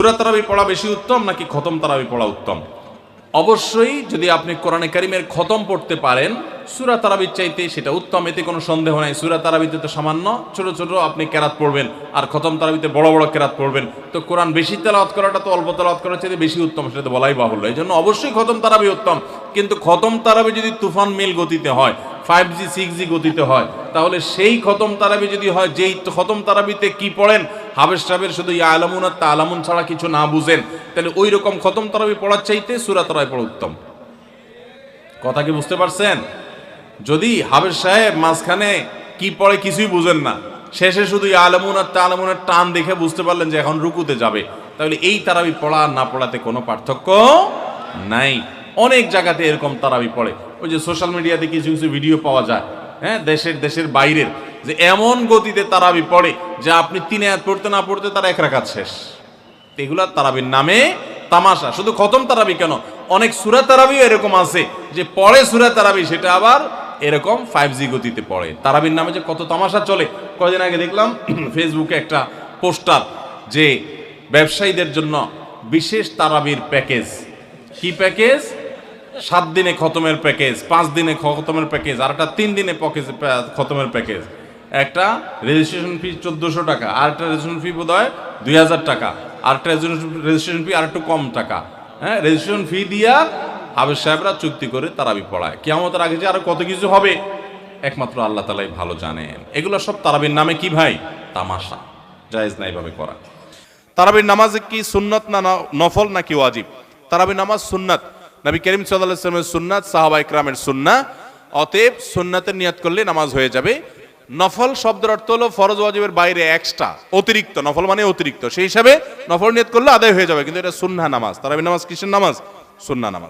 সূরা তারাবি পড়া বেশি উত্তম নাকি খতম তারাবি পড়া উত্তম? অবশ্যই যদি আপনি কোরআনে কারিমের খতম পড়তে পারেন সূরা তারাবির চাইতে সেটা উত্তম, এতে কোনো সন্দেহ নাই। সূরা তারাবিতে তো সামান্য ছোট ছোট আপনি কেরাত পড়বেন, আর খতম তারাবিতে বড় বড় কেরাত পড়বেন। তো কোরআন বেশি তেলাওয়াত করাটা তো অল্প তেলাওয়াত করার চাইতে বেশি উত্তম, সেটা তো বলাই বাহুল্য। এই জন্য অবশ্যই খতম তারাবি উত্তম। কিন্তু খতম তারাবি যদি তুফান মিল গতিতে হয়, 5G 6G গতিতে হয়, তাহলে সেই খতম তারাবি যদি হয়, যেই খতম তারাবিতে কি পড়েন হাবেশ সাহেবের শুধু ইয়া আলামুন আর তা আলামুন ছাড়া কিছু না বুঝেন, তাহলে ওই রকম খতম তারাবি পড়ার চাইতে সূরা তারাবি পড়া উত্তম। কথা কি বুঝতে পারছেন? যদি হাবেশ সাহেব মাঝখানে কি পড়ে কিছুই বুঝেন না, শেষে শুধু ইয়া আলামুন আর তা আলামুনের টান দেখে বুঝতে পারলেন যে এখন রুকুতে যাবে, তাহলে এই তারাবি পড়া আর না পড়াতে কোনো পার্থক্য নাই। অনেক জায়গাতে এরকম তারাবি পড়ে, ওই যে সোশ্যাল মিডিয়াতে কিছু কিছু ভিডিও পাওয়া যায়, হ্যাঁ, দেশের বাইরের, যে এমন গতিতে তারাবি পড়ে যে আপনি 3 আয়াত পড়তে না পড়তে তার 1 রাকাত শেষ। এগুলা তারাবির নামে তামাশা। শুধু খতম তারাবি কেন, অনেক সূরা তারাবিও এরকম আছে যে পড়ে সূরা তারাবি, সেটা আবার এরকম 5G গতিতে পড়ে। তারাবির নামে যে কত তামাশা চলে। কয়দিন আগে দেখলাম ফেসবুকে একটা পোস্টার, যে ব্যবসায়ীদের জন্য বিশেষ তারাবির প্যাকেজ। কি প্যাকেজ? 7 দিনে খতমের প্যাকেজ, 5 দিনে খতমের প্যাকেজ, আর একটা 3 দিনে খতমের প্যাকেজ। একটা রেজিস্ট্রেশন ফি 1400 টাকা, আর একটা রেজিস্ট্রেশন ফি বোধ হয় 2000 টাকা, আর একটা রেজিস্ট্রেশন ফি আর একটু কম টাকা। হ্যাঁ, রেজিস্ট্রেশন ফি দিয়া হাবেশ সাহেবরা চুক্তি করে তারাবি পড়ায়। কিয়ামতের আগে যে আরো কত কিছু হবে একমাত্র আল্লাহ তাআলাই ভালো জানেন। এগুলো সব তারাবির নামে কি ভাই? তামাশা। জায়েজ নাই ভাবে করা। তারাবির নামাজ কি সুন্নত না নফল নাকি ওয়াজিব? তারাবির নামাজ সুন্নাত, নবী করিম সাল্লাল্লাহু আলাইহি ওয়াসাল্লামের সুন্নাত, সাহাবায়ে কেরামের সুন্নাহ। অতএব সুন্নাতের নিয়ত করলে নামাজ হয়ে যাবে। নফল শব্দের অর্থ হলো ফরজ ওয়াজিবের বাইরে এক্সট্রা, অতিরিক্ত। নফল মানে অতিরিক্ত, সেই হিসাবে নফল নিয়ত করলে আদায় হয়ে যাবে, কিন্তু এটা সুন্নাহ নামাজ। তারাবির নামাজ কিসের নামাজ? সুন্নাহ নামাজ।